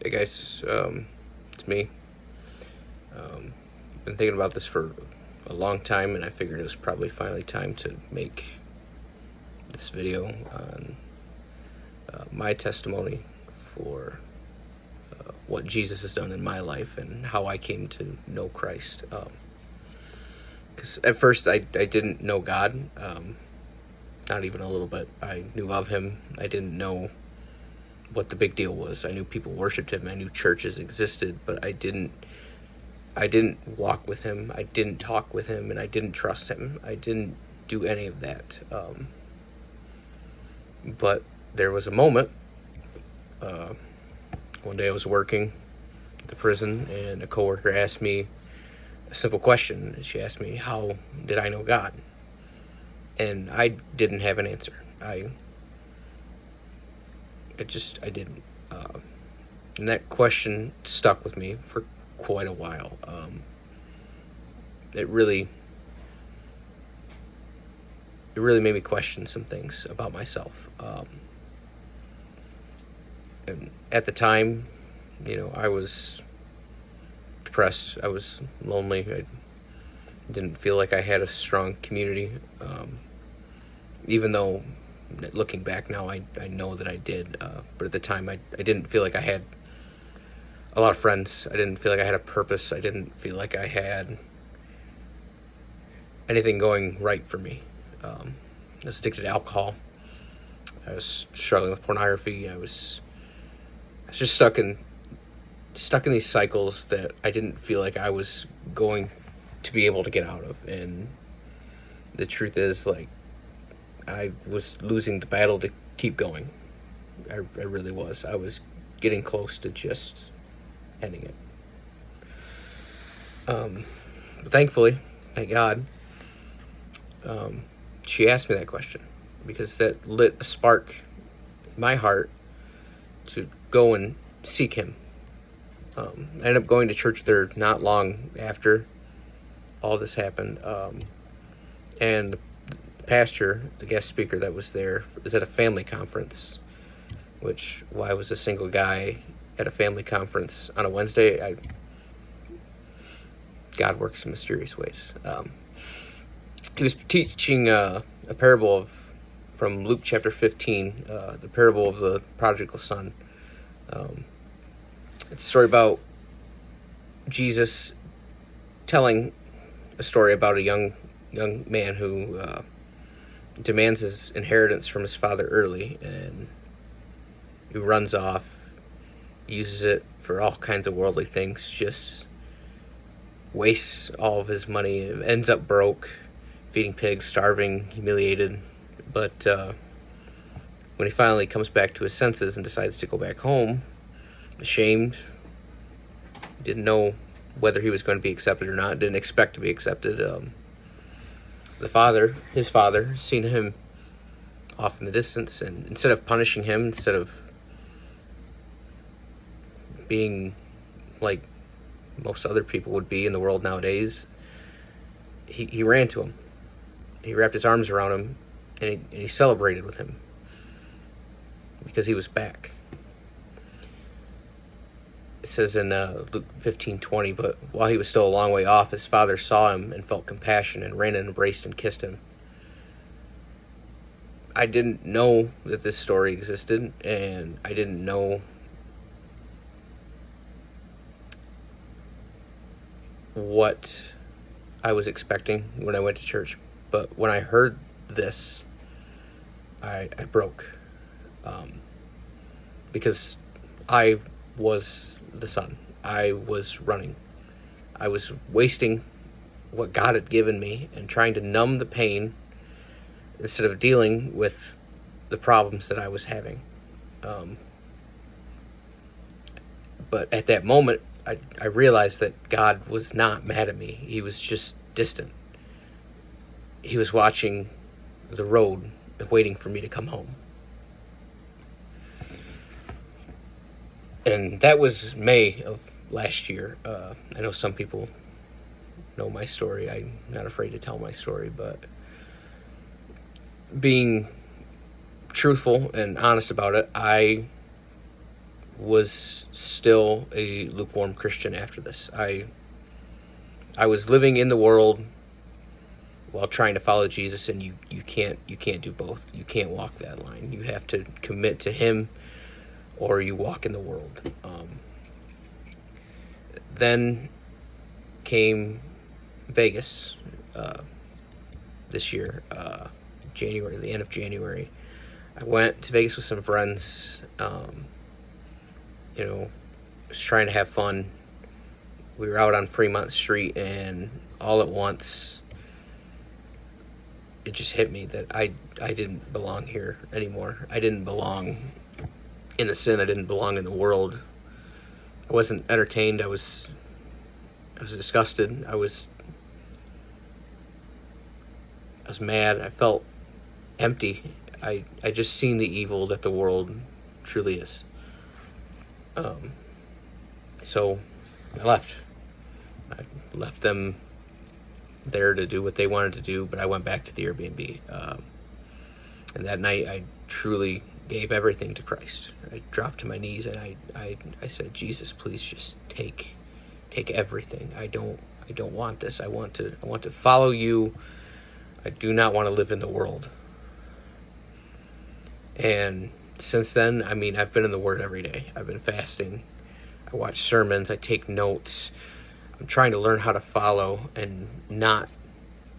Hey guys, it's me. Um, been thinking about this for a long time, and I figured it was probably finally time to make this video on my testimony for what Jesus has done in my life and how I came to know Christ. Because at first I didn't know God, not even a little bit. I knew of Him. I didn't know what the big deal was. I knew people worshipped Him. I knew churches existed, but I didn't walk with Him. I didn't talk with Him, and I didn't trust Him. I didn't do any of that. But there was a moment. One day I was working at the prison, and a coworker asked me a simple question. She asked me, "How did I know God?" And I didn't have an answer. I didn't. And that question stuck with me for quite a while. It really made me question some things about myself. And at the time, I was depressed. I was lonely. I didn't feel like I had a strong community. Even though, looking back now, I know that I did. But at the time, I didn't feel like I had a lot of friends. I didn't feel like I had a purpose. I didn't feel like I had anything going right for me. I was addicted to alcohol. I was struggling with pornography. I was just stuck in these cycles that I didn't feel like I was going to be able to get out of. And the truth is, I was losing the battle to keep going. I really was. I was getting close to just ending it. But thankfully, thank God, she asked me that question, because that lit a spark in my heart to go and seek Him. I ended up going to church there not long after all this happened. And the pastor, the guest speaker that was there, was at a family conference, which, why I was a single guy at a family conference on a Wednesday, God works in mysterious ways. He was teaching a parable from Luke chapter 15, the parable of the prodigal son. It's a story about Jesus telling a story about a young man who demands his inheritance from his father early, and he runs off, uses it for all kinds of worldly things, just wastes all of his money, ends up broke, feeding pigs, starving, humiliated. But when he finally comes back to his senses and decides to go back home, ashamed, didn't know whether he was going to be accepted or not, didn't expect to be accepted. His father, seen him off in the distance, and instead of punishing him, instead of being like most other people would be in the world nowadays, he ran to him. He wrapped his arms around him, and he celebrated with him because he was back. It says in Luke 15:20, but while he was still a long way off, his father saw him and felt compassion and ran and embraced and kissed him. I didn't know that this story existed, and I didn't know what I was expecting when I went to church. But when I heard this, I broke, because I was the son. I was running. I was wasting what God had given me and trying to numb the pain instead of dealing with the problems that I was having. But at that moment, I realized that God was not mad at me. He was just distant. He was watching the road, waiting for me to come home. And that was May of last year. I know some people know my story. I'm not afraid to tell my story, but being truthful and honest about it, I was still a lukewarm Christian after this. I was living in the world while trying to follow Jesus, and you can't do both. You can't walk that line. You have to commit to Him, or you walk in the world. Then came Vegas this year, January, the end of January. I went to Vegas with some friends. Was trying to have fun. We were out on Fremont Street, and all at once, it just hit me that I didn't belong here anymore. I didn't belong in the sin. I didn't belong in the world. I wasn't entertained. I was disgusted. I was mad. I felt empty. I just seen the evil that the world truly is. So I left. I left them there to do what they wanted to do, but I went back to the Airbnb. And that night I truly gave everything to Christ. I dropped to my knees and I said, Jesus, please just take everything. I don't want this. I want to follow you. I do not want to live in the world. And since then, I've been in the Word every day. I've been fasting. I watch sermons. I take notes. I'm trying to learn how to follow and not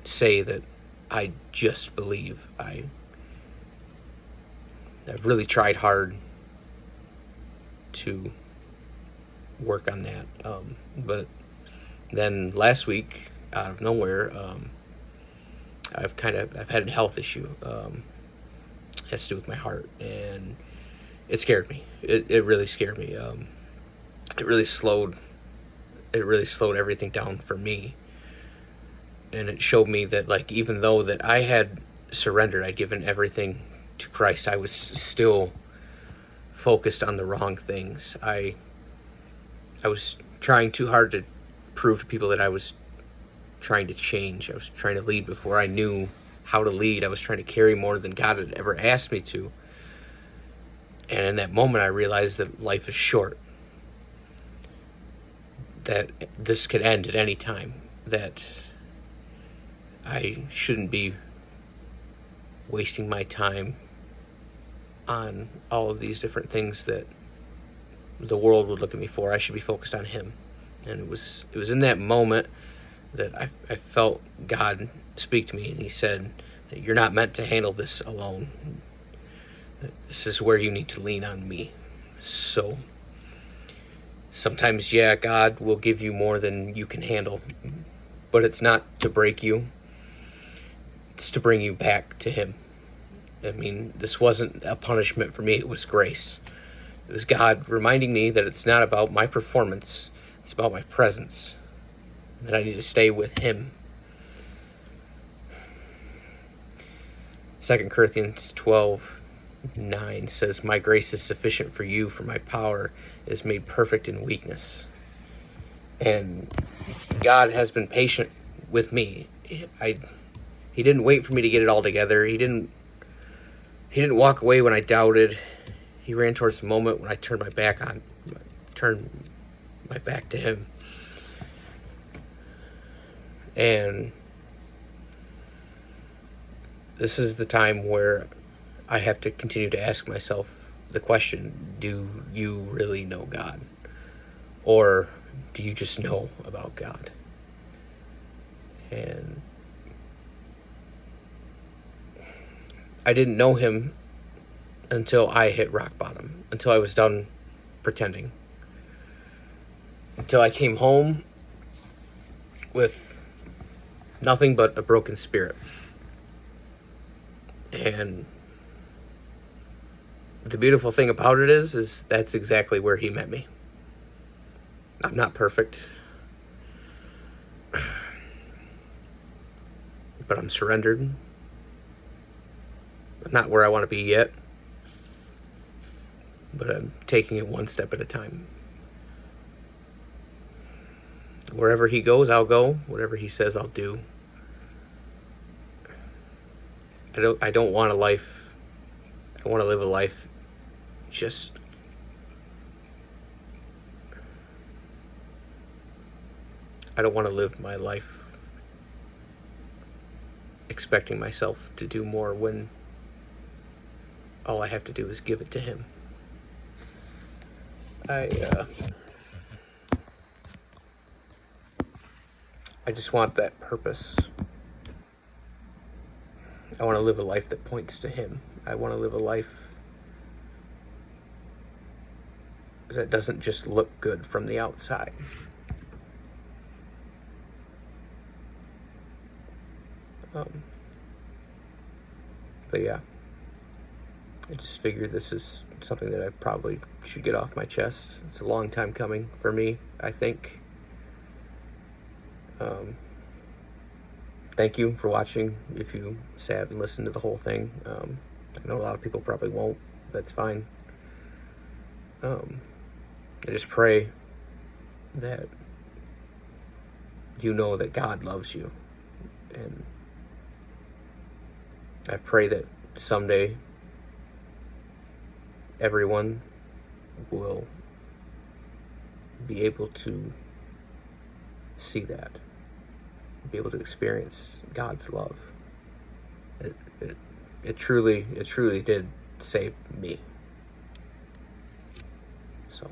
say that I just believe. I've really tried hard to work on that. But then last week, out of nowhere, I've had a health issue. It has to do with my heart, and it scared me. It really scared me. It really slowed everything down for me. And it showed me that, like, even though that I had surrendered, I'd given everything to Christ, I was still focused on the wrong things. I was trying too hard to prove to people that I was trying to change. I was trying to lead before I knew how to lead. I was trying to carry more than God had ever asked me to. And in that moment, I realized that life is short. That this could end at any time. That I shouldn't be wasting my time on all of these different things that the world would look at me for. I should be focused on Him. And it was in that moment that I felt God speak to me, and He said that you're not meant to handle this alone. This is where you need to lean on me. So sometimes, yeah, God will give you more than you can handle, but it's not to break you. It's to bring you back to Him. This wasn't a punishment for me. It was grace. It was God reminding me that it's not about my performance. It's about my presence. That I need to stay with Him. 2 Corinthians 12:9 says, my grace is sufficient for you, for my power is made perfect in weakness. And God has been patient with me. He didn't wait for me to get it all together. He didn't walk away when I doubted. He ran towards the moment when I turned my back to Him. And this is the time where I have to continue to ask myself the question, do you really know God? Or do you just know about God? And I didn't know Him until I hit rock bottom, until I was done pretending. Until I came home with nothing but a broken spirit. And the beautiful thing about it is that's exactly where He met me. I'm not perfect, but I'm surrendered. I'm not where I want to be yet, but I'm taking it one step at a time. Wherever He goes, I'll go. Whatever He says, I'll do. I don't want a life. I want to live a life just I don't want to live my life expecting myself to do more when all I have to do is give it to him. I just want that purpose. I want to live a life that points to him. I want to live a life that doesn't just look good from the outside. But yeah, I just figured this is something that I probably should get off my chest. It's a long time coming for me, I think. Thank you for watching. If you sat and listened to the whole thing, I know a lot of people probably won't. That's fine. I just pray that you know that God loves you, and I pray that someday everyone will be able to see that, be able to experience God's love. It truly did save me. So